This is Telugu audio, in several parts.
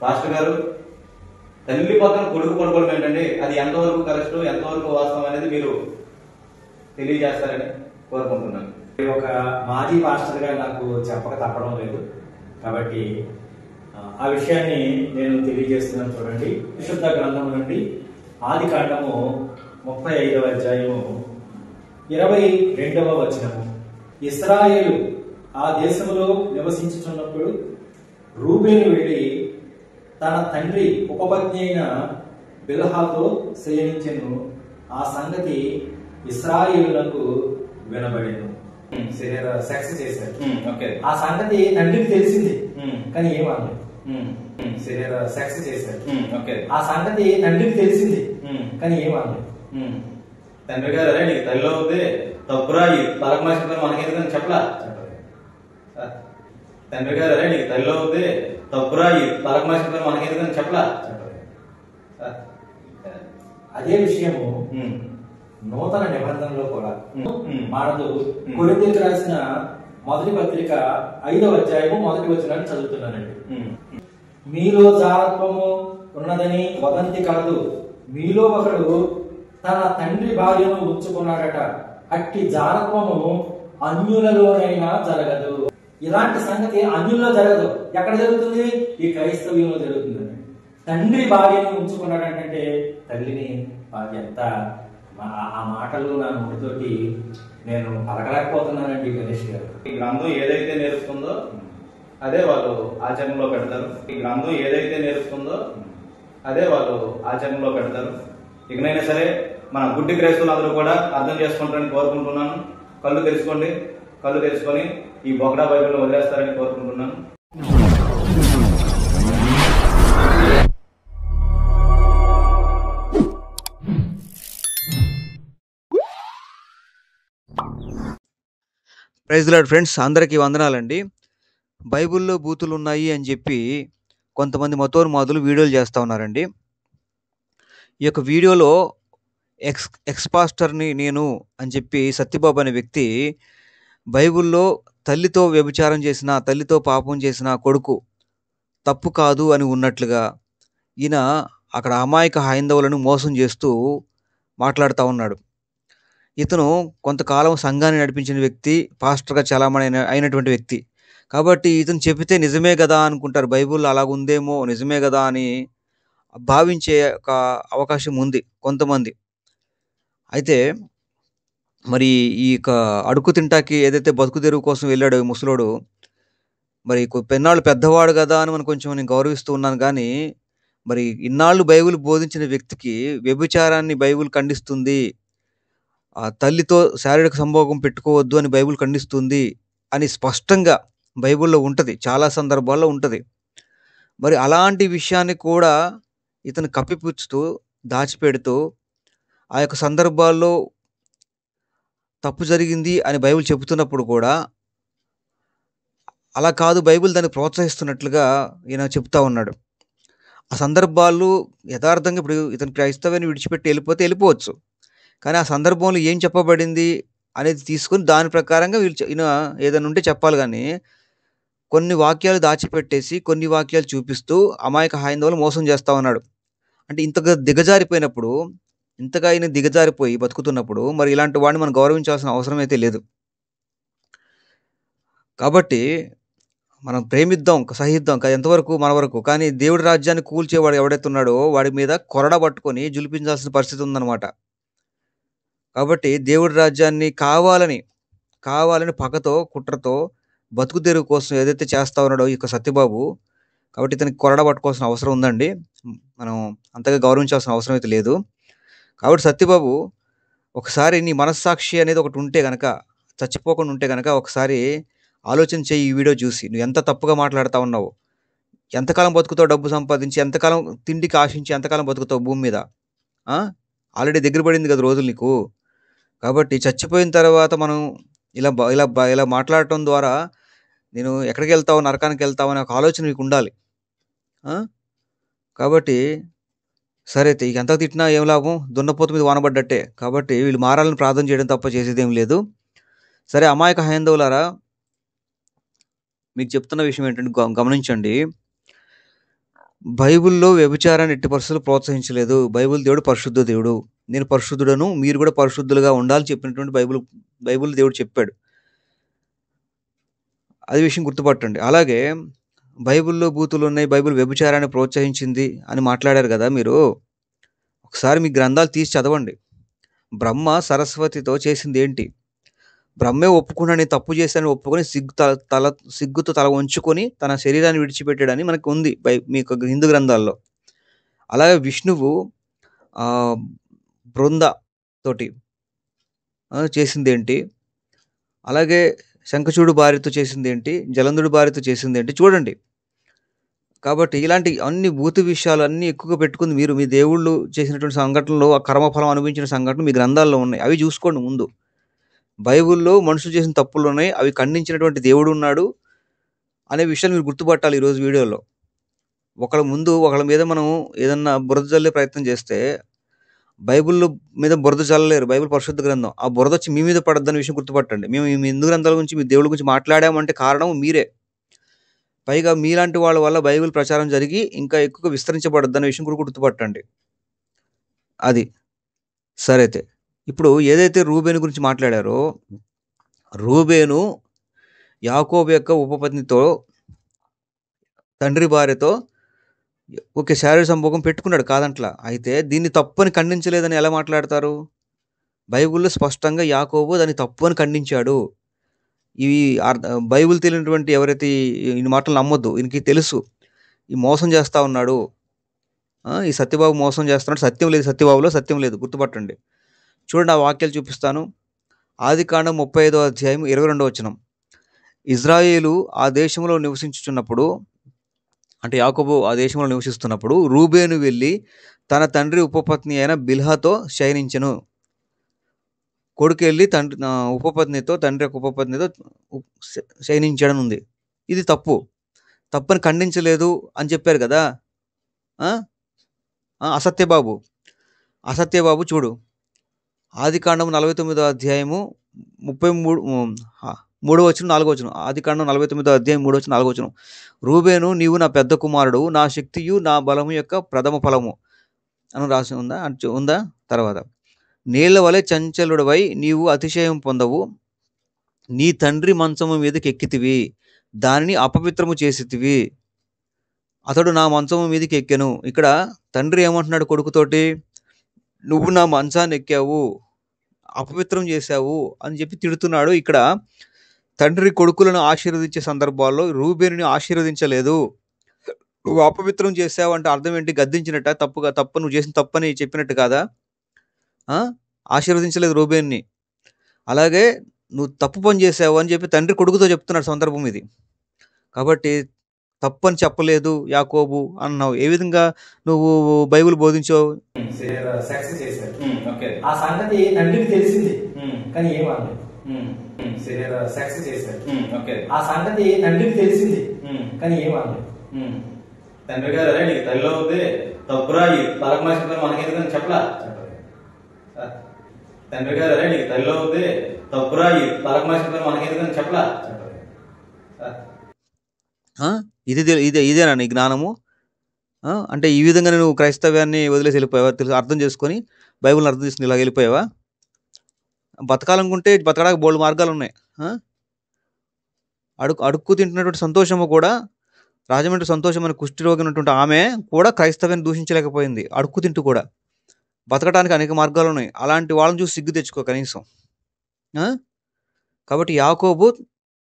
పాస్టర్ గారు, తల్లి పక్కన కొడుకు పడుకోవడం ఏంటండి? అది ఎంతవరకు కరెక్ట్, ఎంతవరకు వాస్తవం అనేది మీరు తెలియజేస్తారని కోరుకుంటున్నాను. ఒక మాజీ పాస్టర్ గా నాకు చెప్పక తప్పడం లేదు, కాబట్టి ఆ విషయాన్ని నేను తెలియజేస్తున్నాను. చూడండి, విశుద్ధ గ్రంథం నుండి ఆది కాండము 35వ అధ్యాయము 22వ వచనము. ఇశ్రాయేలు ఆ దేశంలో నివసించుచున్నప్పుడు రూబేను వెళ్ళి తన తండ్రి ఉపపత్ని అయిన బిల్హాతో శయనించెను. ఆ సంగతి ఇశ్రాయేలులకు వినబడెను. సెక్స్ చేశారు. ఆ సంగతి తండ్రికి తెలిసింది, కానీ ఏమనలేదు. సెక్స్ చేశారు. ఆ సంగతి తండ్రికి తెలిసింది, కానీ ఏమనలేదు. తండ్రి గారు, అరే నీకు తల్లిలో ఉంది, తప్పురా, ఈ పలకమాసిన మనకెందుకని చెప్పలా? తండ్రి గారు, అరే నీకు తల్లిలో ఉంది, తప్పురా, ఈ పలకమాసిన మనకెందుకని చెప్పలా? అదే విషయము నూతన నిబంధనలో కూడా మారదు. కొరింథీయులకు రాసిన మొదటి పత్రిక 5వ అధ్యాయము 1వ వచనాన్ని చదువుతున్నానండి. మీలో జారత్వము ఉన్నదని వదంతి కాదు, మీలో ఒకడు తన తండ్రి భార్యను ఉంచుకున్నాడట, అట్టి జారత్వము అన్యులలోనైనా జరగదు. ఇలాంటి సంగతి అన్యుల్లో జరగదు. ఎక్కడ జరుగుతుంది? ఈ క్రైస్తవ్యంలో జరుగుతుందండి. తండ్రి భార్యను ఉంచుకున్నాడంటే తల్లిని ఎంత, ఆ మాటలు నా నోటితోటి నేను పలకలేకపోతున్నానండి గణేష్ గారు. ఈ గ్రంథం ఏదైతే నేర్పుతుందో అదే వాళ్ళు ఆచరణలో పెడతారు. ఈ గ్రంథం ఏదైతే నేర్పుతుందో అదే వాళ్ళు ఆచరణలో పెడతారు. ఇకనైనా సరే మన గుడ్డి క్రైస్తవులందరూ కూడా అర్థం చేసుకుంటారని కోరుకుంటున్నాను. కళ్ళు తెరుచుకోండి, కళ్ళు తెరుచుకొని ఈ బొగడా బైబిల్ వదిలేస్తారని కోరుకుంటున్నాను. ప్రైజ్ లార్డ్ ఫ్రెండ్స్, అందరికీ వందనాలండి. బైబిల్లో బూతులు ఉన్నాయి అని చెప్పి కొంతమంది మతోన్మాదులు వీడియోలు చేస్తూ ఉన్నారండి. ఈ యొక్క వీడియోలో ఎక్స్ పాస్టర్ని నేను అని చెప్పి సత్యబాబు అనే వ్యక్తి బైబిల్లో తల్లితో వ్యభిచారం చేసిన, తల్లితో పాపం చేసిన కొడుకు తప్పు కాదు అని ఉన్నట్లుగా ఈయన అక్కడ అమాయక హైందవులను మోసం చేస్తూ మాట్లాడుతూ ఉన్నాడు. ఇతను కొంతకాలం సంఘాన్ని నడిపించిన వ్యక్తి, పాస్టర్గా చలామణి అయినటువంటి వ్యక్తి. కాబట్టి ఇతను చెబితే నిజమే కదా అనుకుంటారు, బైబిల్ అలాగుందేమో, నిజమే కదా అని భావించే ఒక అవకాశం ఉంది కొంతమంది. అయితే మరి ఈ యొక్క అడుగు తింటాకి ఏదైతే బతుకు తెరువు కోసం వెళ్ళాడో ఈ ముసలోడు, మరి పెన్నాళ్ళు పెద్దవాడు కదా అని మనం కొంచెం నేను గౌరవిస్తూ ఉన్నాను. కానీ మరి ఇన్నాళ్ళు బైబిల్ బోధించిన వ్యక్తికి వ్యభిచారాన్ని బైబిల్ ఖండిస్తుంది, తల్లితో శారీరక సంభోగం పెట్టుకోవద్దు అని బైబిల్ ఖండిస్తుంది అని స్పష్టంగా బైబిల్లో ఉంటుంది, చాలా సందర్భాల్లో ఉంటుంది. మరి అలాంటి విషయాన్ని కూడా ఇతను కప్పిపుచ్చుతూ దాచిపెడుతూ ఆ యొక్క సందర్భాల్లో తప్పు జరిగింది అని బైబిల్ చెబుతున్నప్పుడు కూడా అలా కాదు, బైబిల్ దాన్ని ప్రోత్సహిస్తున్నట్లుగా ఈయన చెప్తా ఉన్నాడు. ఆ సందర్భాలు యథార్థంగా ఇప్పుడు ఇతను క్రైస్తవాన్ని విడిచిపెట్టి వెళ్ళిపోవచ్చు, కానీ ఆ సందర్భంలో ఏం చెప్పబడింది అనేది తీసుకొని దాని ప్రకారంగా ఈయన ఏదైనా ఉంటే చెప్పాలి. కానీ కొన్ని వాక్యాలు దాచిపెట్టేసి కొన్ని వాక్యాలు చూపిస్తూ అమాయక హైందవులు మోసం చేస్తూ ఉన్నాడు. అంటే ఇంతగా దిగజారిపోయినప్పుడు, ఇంతగా ఆయన దిగజారిపోయి బతుకుతున్నప్పుడు మరి ఇలాంటి వాడిని మనం గౌరవించాల్సిన అవసరం అయితే లేదు. కాబట్టి మనం ప్రేమిద్దాం, సహిద్దాం, ఎంతవరకు మన వరకు. కానీ దేవుడి రాజ్యాన్ని కూల్చేవాడు ఎవడైతే ఉన్నాడో వాడి మీద కొరడ పట్టుకొని జులిపించాల్సిన పరిస్థితి ఉందన్నమాట. కాబట్టి దేవుడి రాజ్యాన్ని కావాలని పగతో కుట్రతో బతుకు తెరువు కోసం ఏదైతే చేస్తా ఉన్నాడో ఈ యొక్క సత్యబాబు, కాబట్టి ఇతనికి కొరడ పట్టుకోవాల్సిన అవసరం ఉందండి. మనం అంతగా గౌరవించాల్సిన అవసరం అయితే లేదు. కాబట్టి సత్యబాబు, ఒకసారి నీ మనస్సాక్షి అనేది ఒకటి ఉంటే కనుక, చచ్చిపోకుండా ఉంటే కనుక ఒకసారి ఆలోచన చేయి. ఈ వీడియో చూసి నువ్వు ఎంత తప్పుగా మాట్లాడుతూ ఉన్నావు, ఎంతకాలం బతుకుతావు, డబ్బు సంపాదించి ఎంతకాలం, తిండికి ఆశించి ఎంతకాలం బతుకుతావు భూమి మీద? ఆల్రెడీ దగ్గర పడింది కదా రోజులు నీకు. కాబట్టి చచ్చిపోయిన తర్వాత మనం ఇలా మాట్లాడటం ద్వారా నేను ఎక్కడికి వెళ్తావు, నరకానికి వెళ్తావు అనే ఒక ఆలోచన మీకు ఉండాలి. కాబట్టి సరే, ఇక ఎంత తిట్టినా ఏం లాభం, దున్నపోతు మీద వానబడ్డట్టే. కాబట్టి వీళ్ళు మారాలని ప్రార్థన చేయడం తప్ప చేసేదేం లేదు. సరే, అమాయక హైందవులారా, మీకు చెప్తున్న విషయం ఏంటంటే గమనించండి. బైబిల్‌లో వ్యభిచారాన్ని ఎట్టి పరిస్థితుల్లో ప్రోత్సహించలేదు. బైబిల్ దేవుడు పరిశుద్ధ దేవుడు. నేను పరిశుద్ధుడను, మీరు కూడా పరిశుద్ధులుగా ఉండాలని చెప్పినటువంటి బైబిల్ దేవుడు చెప్పాడు. అది విషయం గుర్తుపట్టండి. అలాగే బైబిల్‌లో బూతులున్నాయి, బైబిల్ వ్యభిచారాన్ని ప్రోత్సహించింది అని మాట్లాడారు కదా మీరు. ఒకసారి మీ గ్రంథాలు తీసి చదవండి. బ్రహ్మ సరస్వతితో చేసిందేంటి? బ్రహ్మే ఒప్పుకున్నాడు, నేను తప్పు చేశానని ఒప్పుకొని సిగ్గుతో తల వంచుకొని తన శరీరాన్ని విడిచిపెట్టాడని మనకు ఉంది మీకు హిందూ గ్రంథాల్లో. అలాగే విష్ణువు బృంద తోటి చేసిందేంటి? అలాగే శంఖచూడు భార్యతో చేసిందేంటి? జలంధుడి భార్యతో చేసిందేంటి? చూడండి. కాబట్టి ఇలాంటి అన్ని భూత విషయాలు అన్నీ ఎక్కువగా పెట్టుకుంది మీరు. మీ దేవుళ్ళు చేసినటువంటి సంఘటనలు, ఆ కర్మఫలం అనుభవించిన సంఘటనలు మీ గ్రంథాల్లో ఉన్నాయి. అవి చూసుకోండి ముందు. బైబిల్లో మనుషులు చేసిన తప్పులు ఉన్నాయి, అవి ఖండించినటువంటి దేవుడు ఉన్నాడు అనే విషయాలు మీరు గుర్తుపట్టాలి ఈరోజు వీడియోలో. ఒకళ్ళ మీద మనం ఏదన్నా బురద చల్లే ప్రయత్నం చేస్తే బైబిల్ మీద బురద చల్లలేరు. బైబిల్ పరిశుద్ధ గ్రంథం. ఆ బురద వచ్చి మీ మీద పడద్దన్న విషయం గుర్తుపట్టండి. మేము మీ హిందూ గ్రంథాల గురించి, మీ దేవుడి గురించి మాట్లాడామంటే కారణం మీరే. పైగా మీలాంటి వాళ్ళ వల్ల బైబిల్ ప్రచారం జరిగి ఇంకా ఎక్కువగా విస్తరించబడద్దన్న విషయం కూడా గుర్తుపట్టండి. అది సరే. అయితే ఇప్పుడు ఏదైతే రూబేను గురించి మాట్లాడారో, రూబేను యాకోబు యొక్క ఉపపత్నితో, తండ్రి భార్యతో ఓకే శారీరక సంభోగం పెట్టుకున్నాడు, కాదంట్లా. అయితే దీన్ని తప్పని ఖండించలేదని ఎలా మాట్లాడతారు? బైబిల్లో స్పష్టంగా యాకోబు దాన్ని తప్పు అని ఖండించాడు. ఇవి బైబిల్ తెలియనటువంటి ఎవరైతే ఈ మాటలు నమ్మొద్దు. ఈయనకి తెలుసు ఈ మోసం చేస్తా ఉన్నాడు, ఈ సత్యబాబు మోసం చేస్తున్నాడు. సత్యం లేదు, సత్యబాబులో సత్యం లేదు, గుర్తుపట్టండి. చూడండి, ఆ వాక్యాలు చూపిస్తాను. ఆదికాండం 35వ అధ్యాయం 22వ వచనం. ఇజ్రాయేలు ఆ దేశంలో నివసించుచున్నప్పుడు, అంటే యాకోబు ఆ దేశంలో నివసిస్తున్నప్పుడు, రూబేను వెళ్ళి తన తండ్రి ఉపపత్ని అయిన బిల్హాతో శయనించెను. కొడుకు వెళ్ళి తండ్రి యొక్క ఉపపత్నితో శయనించడం ఉంది. ఇది తప్పని ఖండించలేదు అని చెప్పారు కదా. అసత్యబాబు చూడు, ఆదికాండం 49వ అధ్యాయము 3వ వచనం 4వ వచనం. ఆదికాండం 49వ అధ్యాయం 3వ వచనం 4వ వచనం. రూబేను, నీవు నా పెద్ద కుమారుడు, నా శక్తియు నా బలము యొక్క ప్రథమ ఫలము అని రాసి ఉందా? తర్వాత, నీళ్ల వలె చంచలుడవై నీవు అతిశయం పొందవు, నీ తండ్రి మంచము మీదకి ఎక్కితివి, దానిని అపవిత్రము చేసితివి, అతడు నా మంచము మీదకి ఎక్కెను. ఇక్కడ తండ్రి ఏమంటున్నాడు కొడుకుతోటి? నువ్వు నా మంచాన్ని ఎక్కావు, అపవిత్రం చేశావు అని చెప్పి తిడుతున్నాడు. ఇక్కడ తండ్రి కొడుకులను ఆశీర్వదించే సందర్భాల్లో రూబేనుని ఆశీర్వదించలేదు. నువ్వు అపవిత్రం చేశావు అంటే అర్థం ఏంటి? గద్దించినట్ట? తప్పు నువ్వు చేసిన తప్పని చెప్పినట్టు కాదా? ఆశీర్వదించలేదు రూబేన్ని. అలాగే నువ్వు తప్పు పని చేసావు అని చెప్పి తండ్రి కొడుకుతో చెప్తున్నాడు సందర్భం ఇది. కాబట్టి తప్పని చెప్పలేదు యాకోబు అన్నావు. ఏ విధంగా నువ్వు బైబిల్ బోధించావు? సెక్స్ చేశారు, ఆ సంగతి తండ్రికి తెలిసింది కానీ ఏమనలేదు. సెక్స్ చేశారు, ఆ సంగతి తండ్రికి తెలిసింది కానీ ఏమనలేదు. తండ్రి గారు, అరే నీకు తల్లిలో ఉంది, తప్పురా, ఈ తలకు మాసిన మనకెందుకని చెప్పలా? తండ్రి గారు, అరే నీకు తల్లిలో ఉంది, తప్పురా, ఈ తలకు మాసిన మనకెందుకని చెప్పలా? ఇదేనా నీ జ్ఞానము? అంటే ఈ విధంగా నువ్వు క్రైస్తవ్యాన్ని వదిలేసి వెళ్ళిపోయావా? అర్థం చేసుకొని బైబిల్ని అర్థం చేసుకుని ఇలా వెళ్ళిపోయావా? బతకాలనుకుంటే బతకడానికి బోల్డ్ మార్గాలు ఉన్నాయి. అడుక్కు తింటున్నటువంటి సంతోషము కూడా, రాజమండ్రి సంతోషం అని కుష్ఠరోగి ఉన్నటువంటి ఆమె కూడా క్రైస్తవ్యాన్ని దూషించలేకపోయింది. అడుక్కు తింటూ కూడా బతకడానికి అనేక మార్గాలు ఉన్నాయి. అలాంటి వాళ్ళని చూసి సిగ్గు తెచ్చుకో కనీసం. కాబట్టి యాకోబు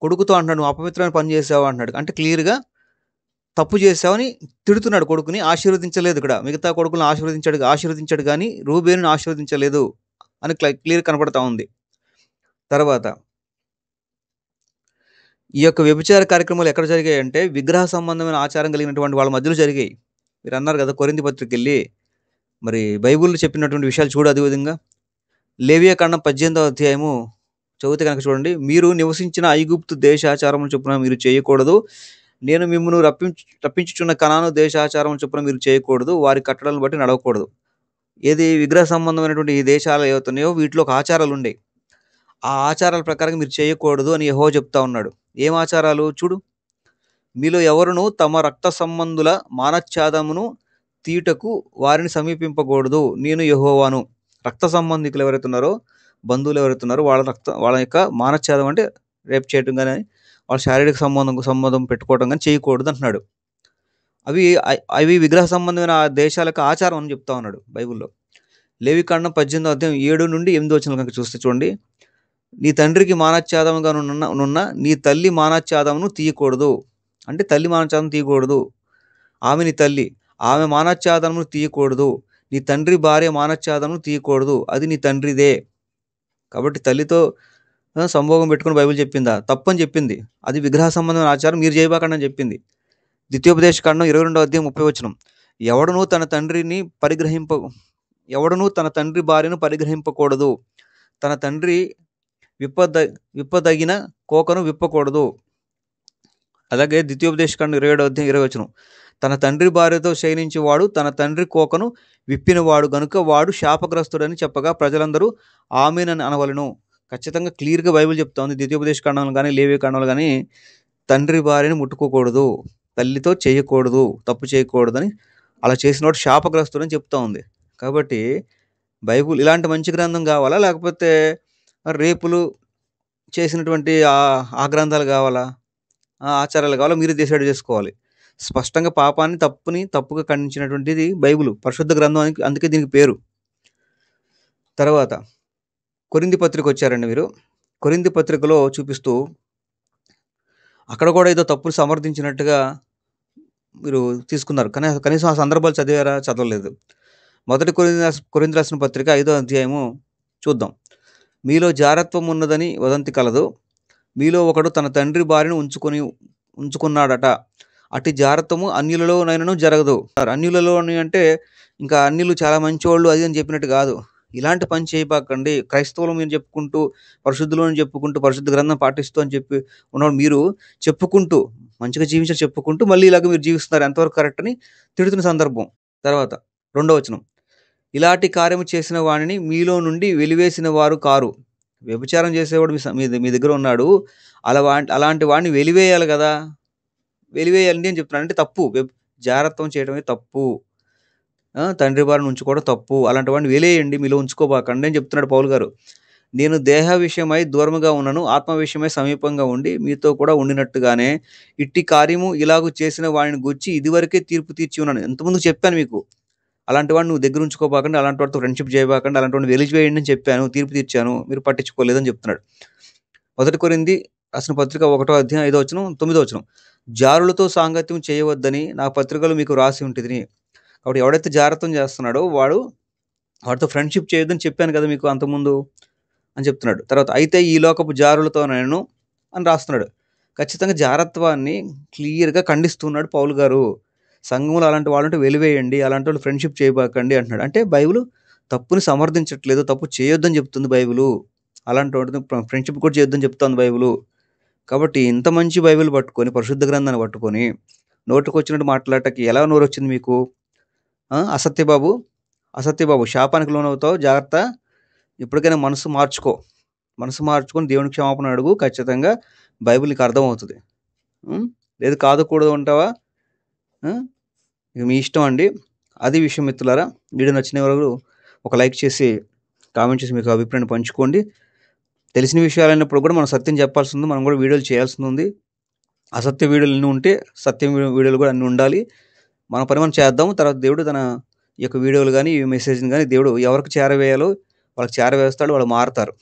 కొడుకుతో అంటున్నాడు, నువ్వు అపవిత్రమైన పని చేసావు అంటున్నాడు. అంటే క్లియర్గా తప్పు చేసావని తిడుతున్నాడు కొడుకుని. ఆశీర్వదించలేదు. ఇక్కడ మిగతా కొడుకులను ఆశీర్వదించాడు కానీ రూబేనుని ఆశీర్వదించలేదు అని క్లియర్ కనపడతా ఉంది. తర్వాత, ఈ యొక్క వ్యభిచార కార్యక్రమాలు ఎక్కడ జరిగాయి అంటే విగ్రహ సంబంధమైన ఆచారం కలిగినటువంటి వాళ్ళ మధ్యలో జరిగాయి. మీరు అన్నారు కదా కొరింథీ పత్రిక వెళ్ళి, మరి బైబిల్లో చెప్పినటువంటి విషయాలు చూడు. అదే విధంగా లేవియాకాండం 18వ అధ్యాయము చదివితే కనుక చూడండి, మీరు నివసించిన ఐగుప్తు దేశాచారములు చొప్పున మీరు చేయకూడదు, నేను మిమ్మల్ని రప్పించుచున్న కనాను దేశాచారం చొప్పున మీరు చేయకూడదు, వారి కట్టడలను బట్టి నడవకూడదు. ఏది విగ్రహ సంబంధమైనటువంటి ఈ దేశాలు ఏవవుతున్నాయో వీటిలో ఒక ఆచారాలు ఉండే, ఆ ఆచారాల ప్రకారం మీరు చేయకూడదు అని యెహోవా చెప్తా ఉన్నాడు. ఏం ఆచారాలు చూడు, మీలో ఎవరును తమ రక్త సంబంధుల మానచ్ఛాదమును తీటకు వారిని సమీపింపకూడదు, నేను యెహోవాను. రక్త సంబంధికులు ఎవరైతే ఉన్నారో, బంధువులు ఎవరైతే ఉన్నారో వాళ్ళ యొక్క మానచ్ఛాదం అంటే రేప్ చేయటం కానీ వాళ్ళ శారీరక సంబంధం పెట్టుకోవడం కానీ చేయకూడదు అంటున్నాడు. అవి విగ్రహ సంబంధమైన ఆ దేశాల యొక్క ఆచారం అని చెప్తా ఉన్నాడు బైబిల్లో. లేవికాండం 18వ అధ్యాయం 7 నుండి 8 వచనాలు కనుక చూస్తే చూడండి, నీ తండ్రికి మానచ్ఛాదముగా నున్న నీ తల్లి మానచ్ఛాదమును తీయకూడదు. అంటే తల్లి మానచ్ఛాదం తీయకూడదు. ఆమె నీ తల్లి, ఆమె మానచ్ఛాదమును తీయకూడదు. నీ తండ్రి భార్య మానచ్ఛాదమును తీయకూడదు, అది నీ తండ్రిదే. కాబట్టి తల్లితో సంభోగం పెట్టుకుని బైబిల్ చెప్పిందా? తప్పని చెప్పింది. అది విగ్రహ సంబంధమైన ఆచారం, మీరు చేయబాకండి అని చెప్పింది. ద్వితీయోపదేశ కాండం 22వ అధ్యాయం 30 వచనం, ఎవడనూ తన తండ్రి భార్యను పరిగ్రహింపకూడదు, తన తండ్రి విప్పదగిన కోకను విప్పకూడదు. అలాగే ద్వితీయోపదేశ కాండం 27వ అధ్యాయం 20 వచనం, తన తండ్రి భార్యతో శయనించేవాడు తన తండ్రి కోకను విప్పినవాడు గనుక వాడు శాపగ్రస్తుడని చెప్పగా ప్రజలందరూ ఆమేనని అనవలెను. ఖచ్చితంగా క్లియర్గా బైబిల్ చెప్తా ఉంది. ద్వితీయోపదేశ కాండంలో కానీ లేవి కాండంలో కానీ తండ్రి భార్యను ముట్టుకోకూడదు, తల్లితో చేయకూడదు, తప్పు చేయకూడదని, అలా చేసినవాడు శాపగ్రస్తుడని చెప్తా ఉంది. కాబట్టి బైబిల్ ఇలాంటి మంచి గ్రంథం కావాలా, లేకపోతే రేపులు చేసినటువంటి ఆ గ్రంథాలు కావాలా, ఆ ఆచారాలు కావాలా, మీరు డిసైడ్ చేసుకోవాలి. స్పష్టంగా పాపాన్ని తప్పుగా ఖండించినటువంటిది బైబిల్, పరిశుద్ధ గ్రంథం అని అందుకే దీనికి పేరు. తర్వాత కొరింథీ పత్రిక వచ్చారండి మీరు. కొరింథీ పత్రికలో చూపిస్తూ అక్కడ కూడా ఏదో తప్పులు సమర్థించినట్టుగా మీరు తీసుకున్నారు, కానీ కనీసం ఆ సందర్భాలు చదివారా? చదవలేదు. మొదటి కొరింథీ రాసిన పత్రిక 5వ అధ్యాయము చూద్దాం. మీలో జారత్వం ఉన్నదని వదంతి కలదు, మీలో ఒకడు తన తండ్రి భార్యను ఉంచుకున్నాడట, అట్టి జారత్వము అన్యులలోనైనను జరగదు. అన్యులలోని అంటే ఇంకా అన్యులు చాలా మంచివాళ్ళు అది అని చెప్పినట్టు కాదు. ఇలాంటి పని చేయబాకండి. క్రైస్తవులు మీరు చెప్పుకుంటూ, పరిశుద్ధులను చెప్పుకుంటూ, పరిశుద్ధ గ్రంథం పాటిస్తూ అని చెప్పి ఉన్నవాడు మీరు చెప్పుకుంటూ, మంచిగా జీవించాలి చెప్పుకుంటూ మళ్ళీ ఇలాగ మీరు జీవిస్తున్నారు, ఎంతవరకు కరెక్ట్ అని తిడుతున్న సందర్భం. తర్వాత 2వ వచనం, ఇలాంటి కార్యము చేసిన వాడిని మీలో నుండి వెలివేసిన వారు కారు. వ్యభిచారం చేసేవాడు మీ దగ్గర ఉన్నాడు, అలాంటి వాడిని వెలివేయాలి కదా, వెలివేయాలి అని చెప్తున్నాడు. అంటే తప్పు, జారత్వం చేయడమే తప్పు, తండ్రి భార్యను ఉంచుకోవడం తప్పు, అలాంటి వాడిని వెలేయండి, మీలో ఉంచుకోబాకండి అని చెప్తున్నాడు పౌలు గారు. నేను దేహ విషయమై దూరముగా ఉన్నను, ఆత్మ విషయమై సమీపంగా ఉండి మీతో కూడా ఉండినట్టుగానే ఇట్టి కార్యము ఇలాగూ చేసిన వాడిని గురించి ఇదివరకే తీర్పు తీర్చి ఉన్నాను. ఎంతమందికి చెప్పాను మీకు, అలాంటి వాడిని నువ్వు దగ్గర ఉంచుకోబాకండి, అలాంటి వాడితో ఫ్రెండ్షిప్ చేయబాకండి, అలాంటి వాడిని వెలివేయండి అని చెప్పాను, తీర్పు తీర్చాను, మీరు పట్టించుకోలేదని చెప్తున్నాడు. మొదటి కొరింథీ రాసిన పత్రిక 1వ అధ్యాయం 5వ వచనం 9వ వచనం, జారులతో సాంగత్యం చేయవద్దని నా పత్రికలు మీకు రాసి ఉంటుంది. కాబట్టి ఎవడైతే జాగ్రత్తం చేస్తున్నాడో వాడితో ఫ్రెండ్షిప్ చేయొద్దని చెప్పాను కదా మీకు అంతకుముందు అని చెప్తున్నాడు. తర్వాత అయితే ఈ లోకపు జారులతో నేను అని రాస్తున్నాడు. ఖచ్చితంగా జారత్వాన్ని క్లియర్గా ఖండిస్తున్నాడు పౌలు గారు. సంఘంలో అలాంటి వాళ్ళంటే వెలివేయండి, అలాంటి వాళ్ళు ఫ్రెండ్షిప్ చేయబాకండి అంటున్నాడు. అంటే బైబిల్ తప్పుని సమర్థించట్లేదు, తప్పు చేయొద్దని చెప్తుంది బైబిల్. అలాంటి వాటిని ఫ్రెండ్షిప్ కూడా చేయొద్దని చెప్తుంది బైబిల్. కాబట్టి ఇంత మంచి బైబిల్ పట్టుకొని, పరిశుద్ధ గ్రంథాన్ని పట్టుకొని నోటికి వచ్చినట్టు మాట్లాడటానికి ఎలా నోరు వచ్చింది మీకు? అసత్యబాబు శాపానికి లోనవుతావు, జాగ్రత్త. ఇప్పటికైనా మనసు మార్చుకొని దేవునికి క్షమాపణ అడుగు, ఖచ్చితంగా బైబిల్ నీకు అర్థమవుతుంది. లేదు కాదకూడదు ఉంటావా, ఇక మీ ఇష్టం అండి. అది విషయం మిత్రులారా. వీడియో నచ్చిన వరకు ఒక లైక్ చేసి కామెంట్ చేసి మీకు అభిప్రాయాన్ని పంచుకోండి. తెలిసిన విషయాలైనప్పుడు కూడా మనం సత్యం చెప్పాల్సి ఉంది, మనం కూడా వీడియోలు చేయాల్సి ఉంది. అసత్య వీడియోలు ఎన్ని ఉంటే సత్యం వీడియోలు కూడా అన్ని ఉండాలి. మన పని మనం చేద్దాము. తర్వాత దేవుడు తన ఈ యొక్క వీడియోలు కానీ ఈ మెసేజ్ని కానీ దేవుడు ఎవరికి చేరవేయాలో వాళ్ళకి చేరవేస్తాడు, వాళ్ళు మారుతారు.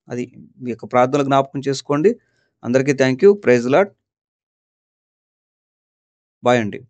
అది మీ యొక్క ప్రార్థనలు జ్ఞాపకం చేసుకోండి. అందరికీ thank you. Praise lord. Bye అండి.